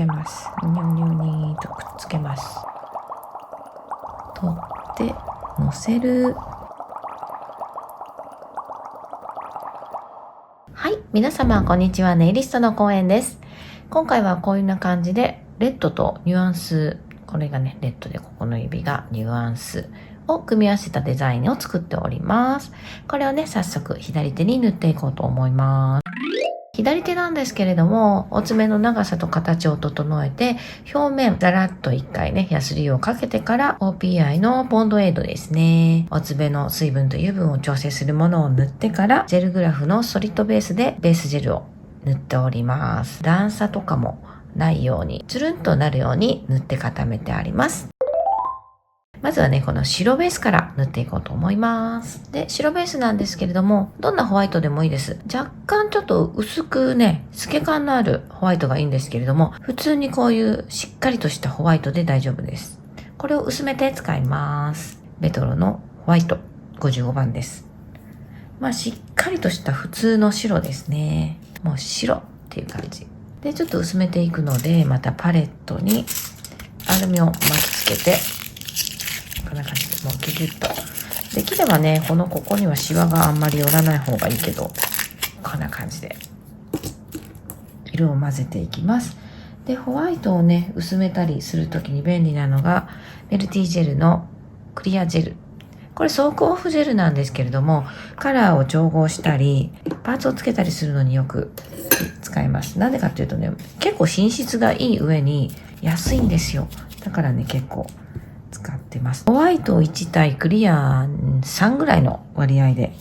けます。うにょにょにとくっつけます。取ってのせる。はい、皆様こんにちは。ネイリストの公園です。今回はこういうな感じでレッドとニュアンス、これがねレッドでここの指がニュアンスを組み合わせたデザインを作っております。これをね早速左手に塗っていこうと思います。左手なんですけれども、お爪の長さと形を整えて、表面ザラッと一回ね、ヤスリをかけてから OPI のボンドエイドですね。お爪の水分と油分を調整するものを塗ってから、ジェルグラフのソリッドベースでベースジェルを塗っております。段差とかもないように、つるんとなるように塗って固めてあります。まずはね、この白ベースから塗っていこうと思います。で、白ベースなんですけれども、どんなホワイトでもいいです。若干ちょっと薄くね、透け感のあるホワイトがいいんですけれども、普通にこういうしっかりとしたホワイトで大丈夫です。これを薄めて使います。ベトロのホワイト55番です。しっかりとした普通の白ですね。もう白っていう感じ。で、ちょっと薄めていくので、またパレットにアルミを巻きつけて、こんな感じでもうギュギュッと。できればね、ここにはシワがあんまり寄らない方がいいけど、こんな感じで色を混ぜていきます。で、ホワイトをね、薄めたりするときに便利なのが、メルティジェルのクリアジェル。これソークオフジェルなんですけれども、カラーを調合したり、パーツをつけたりするのによく使います。なんでかっていうとね、結構品質がいい上に安いんですよ。だからね、結構使ってます。ホワイト1対クリア3ぐらいの割合で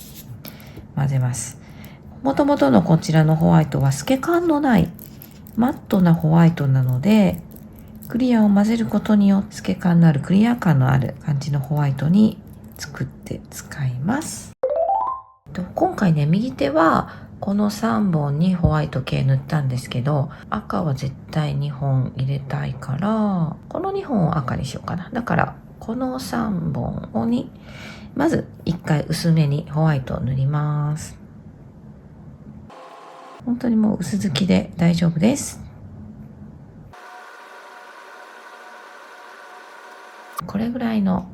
混ぜます。もともとのこちらのホワイトは透け感のないマットなホワイトなので、クリアを混ぜることによって透け感のあるクリア感のある感じのホワイトに作って使います。今回ね、右手はこの3本にホワイト系塗ったんですけど、赤は絶対2本入れたいから、この2本を赤にしようかな。だからこの3本にまず1回薄めにホワイトを塗ります。本当にもう薄付きで大丈夫です。これぐらいの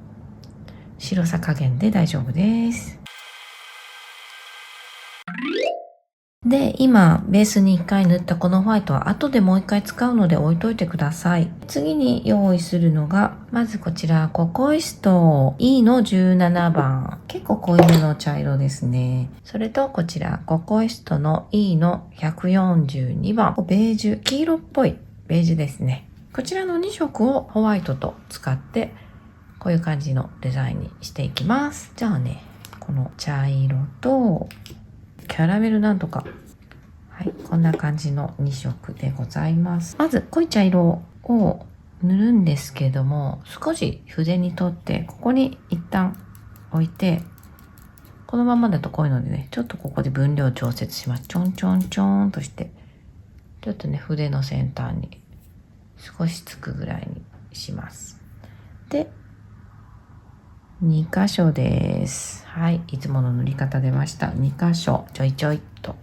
白さ加減で大丈夫です。で、今、ベースに1回塗ったこのホワイトは後でもう1回使うので置いといてください。次に用意するのが、まずこちら、ココイスト E の17番。結構濃いめの茶色ですね。それとこちら、ココイストの E の142番。ベージュ、黄色っぽいベージュですね。こちらの2色をホワイトと使って、こういう感じのデザインにしていきます。じゃあね、この茶色と、キャラメルなんとか。はい、こんな感じの2色でございます。まず、濃い茶色を塗るんですけども、少し筆に取って、ここに一旦置いて、このままだと濃いのでね、ちょっとここで分量調節します。ちょんちょんちょんとして、ちょっとね、筆の先端に少しつくぐらいにします。で、2箇所です。はい。いつもの塗り方出ました。2箇所、ちょいちょいっと。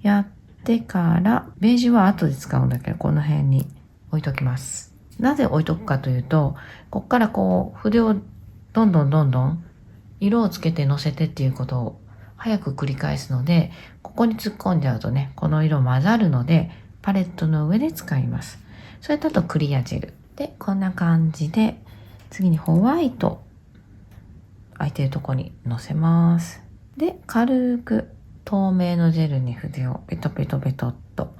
やってから、ベージュは後で使うんだけど、この辺に置いときます。なぜ置いとくかというと、こっからこう、筆をどんどん色をつけて乗せてっていうことを早く繰り返すので、ここに突っ込んじゃうとね、この色混ざるので、パレットの上で使います。それだとクリアジェル。で、こんな感じで、次にホワイト。空いてるとこにのせます。で、軽く透明のジェルに筆をペトペトペトっと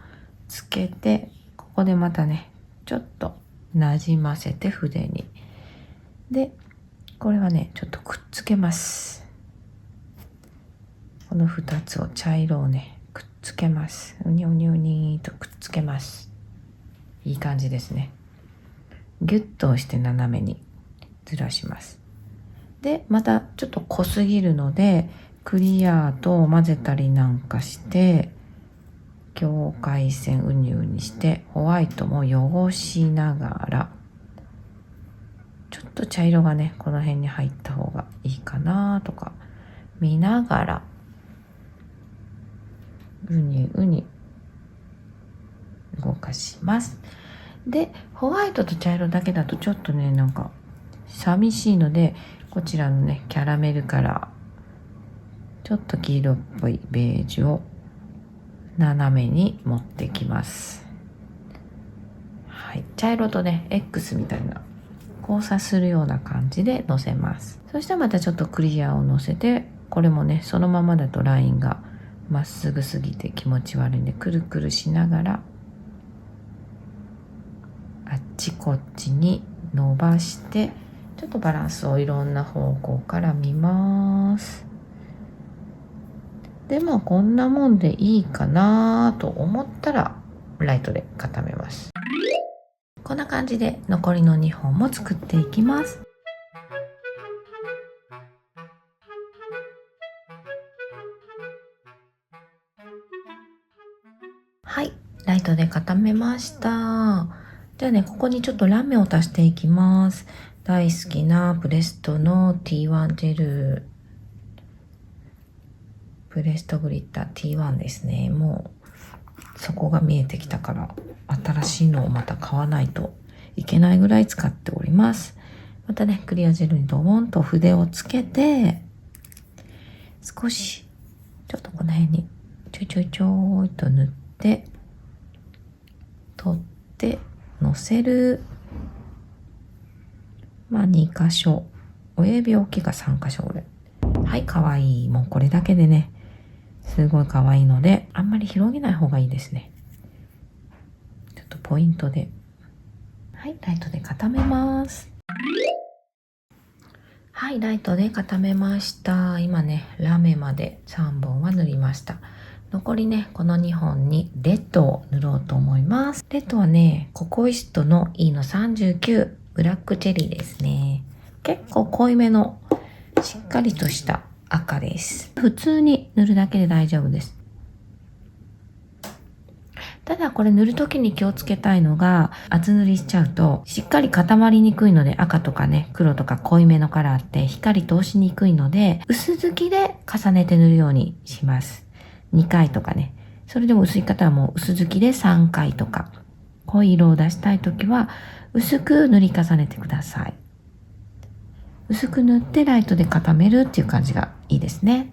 つけて、ここでまたね、ちょっとなじませて筆に。で、これはね、ちょっとくっつけます。この2つを茶色をね、くっつけます。うにゅうにゅうにーとくっつけます。いい感じですね。ギュッと押して斜めにずらします。で、またちょっと濃すぎるので、クリアと混ぜたりなんかして、境界線うにうにして、ホワイトも汚しながら、ちょっと茶色がね、この辺に入った方がいいかなとか、見ながら、うにうに動かします。で、ホワイトと茶色だけだとちょっとね、なんか寂しいので、こちらのね、キャラメルカラー、ちょっと黄色っぽいベージュを斜めに持ってきます。はい、茶色とね、X みたいな交差するような感じでのせます。そしたらまたちょっとクリアをのせて、これもね、そのままだとラインがまっすぐすぎて気持ち悪いんで、くるくるしながらあっちこっちに伸ばして、ちょっとバランスをいろんな方向から見ます。で、まあこんなもんでいいかなと思ったらライトで固めます。こんな感じで残りの2本も作っていきます。はい、ライトで固めました。じゃあね、ここにちょっとラメを足していきます。大好きなプレストの T1 ジェル。プレストグリッター T1 ですね。もう底が見えてきたから新しいのをまた買わないといけないぐらい使っております。またね、クリアジェルにドボンと筆をつけて、少しちょっとこの辺にちょいちょいちょいと塗って取ってのせる。まあ2箇所、親指大きいが3箇所ぐらい。はい、かわいい。もうこれだけでね、すごい可愛いので、あんまり広げない方がいいですね。ちょっとポイントで。はい、ライトで固めます。はい、ライトで固めました。今ね、ラメまで3本は塗りました。残りね、この2本にレッドを塗ろうと思います。レッドはね、ココイストの E の39、ブラックチェリーですね。結構濃いめのしっかりとした赤です。普通に塗るだけで大丈夫です。ただこれ塗るときに気をつけたいのが、厚塗りしちゃうとしっかり固まりにくいので、赤とかね、黒とか濃いめのカラーって光通しにくいので、薄付きで重ねて塗るようにします。2回とかね。それでも薄い方はもう薄付きで3回とか。濃い色を出したいときは薄く塗り重ねてください。薄く塗ってライトで固めるっていう感じがいいですね。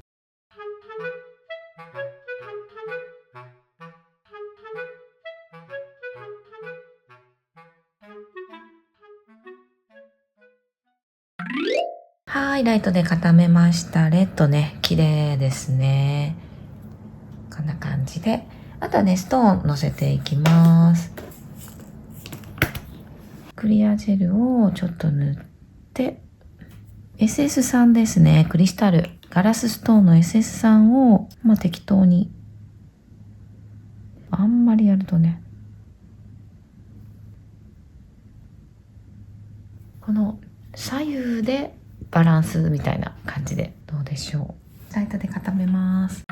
はい、ライトで固めました。レッドね、綺麗ですね。こんな感じで。あとはね、ストーン乗せていきます。クリアジェルをちょっと塗って、SS3 ですね。クリスタル。ガラスストーンの SS3 を、まあ、適当に。あんまりやるとね。この左右でバランスみたいな感じでどうでしょう。ライトで固めます。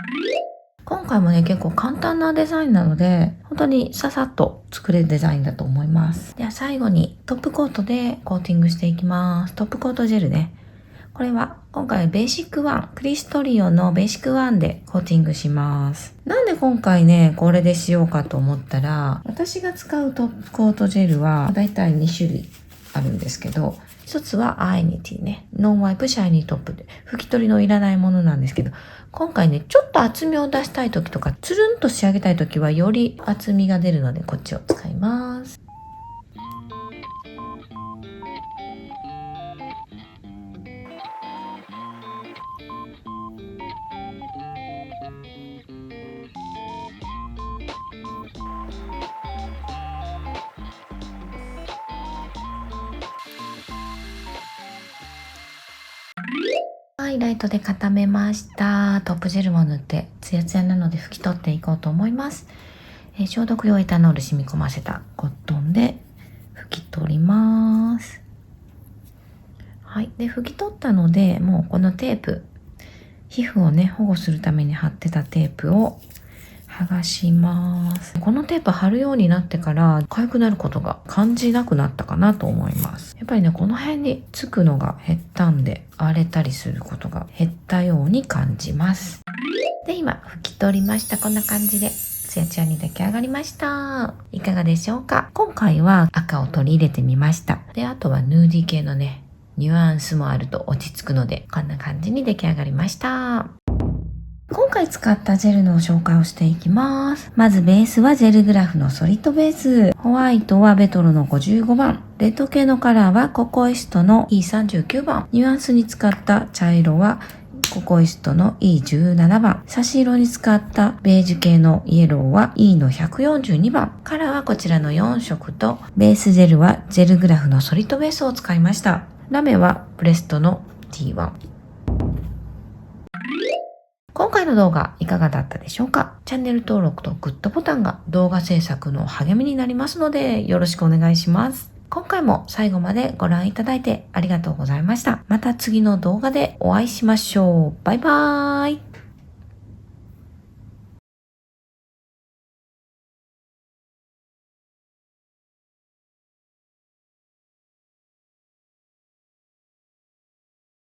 今回もね、結構簡単なデザインなので、本当にささっと作れるデザインだと思います。では最後にトップコートでコーティングしていきます。トップコートジェルね。これは今回ベーシックワン、クリストリオのベーシックワンでコーティングします。なんで今回ね、これでしようかと思ったら、私が使うトップコートジェルはだいたい2種類あるんですけど、一つはアイニティね。ノンワイプシャイニートップで拭き取りのいらないものなんですけど、今回ね、ちょっと厚みを出したい時とか、つるんと仕上げたい時はより厚みが出るので、こっちを使います。はい、ライトで固めました。トップジェルも塗って、ツヤツヤなので拭き取っていこうと思います。消毒用エタノール染み込ませたコットンで拭き取ります。はい。で、拭き取ったので、もうこのテープ、皮膚をね、保護するために貼ってたテープを剥がします。このテープ貼るようになってから痒くなることが感じなくなったかなと思います。やっぱりね、この辺につくのが減ったんで、荒れたりすることが減ったように感じます。で、今拭き取りました。こんな感じで。ツヤツヤに出来上がりました。いかがでしょうか？今回は赤を取り入れてみました。で、あとはヌーディー系のね、ニュアンスもあると落ち着くので、こんな感じに出来上がりました。今回使ったジェルの紹介をしていきます。まずベースはジェルグラフのソリッドベース。ホワイトはベトルの55番。レッド系のカラーはココイストの E39 番。ニュアンスに使った茶色はココイストの E17 番。差し色に使ったベージュ系のイエローは E の142番。カラーはこちらの4色と、ベースジェルはジェルグラフのソリッドベースを使いました。ラメはプレストの T1。今回の動画いかがだったでしょうか？チャンネル登録とグッドボタンが動画制作の励みになりますのでよろしくお願いします。今回も最後までご覧いただいてありがとうございました。また次の動画でお会いしましょう。バイバーイ。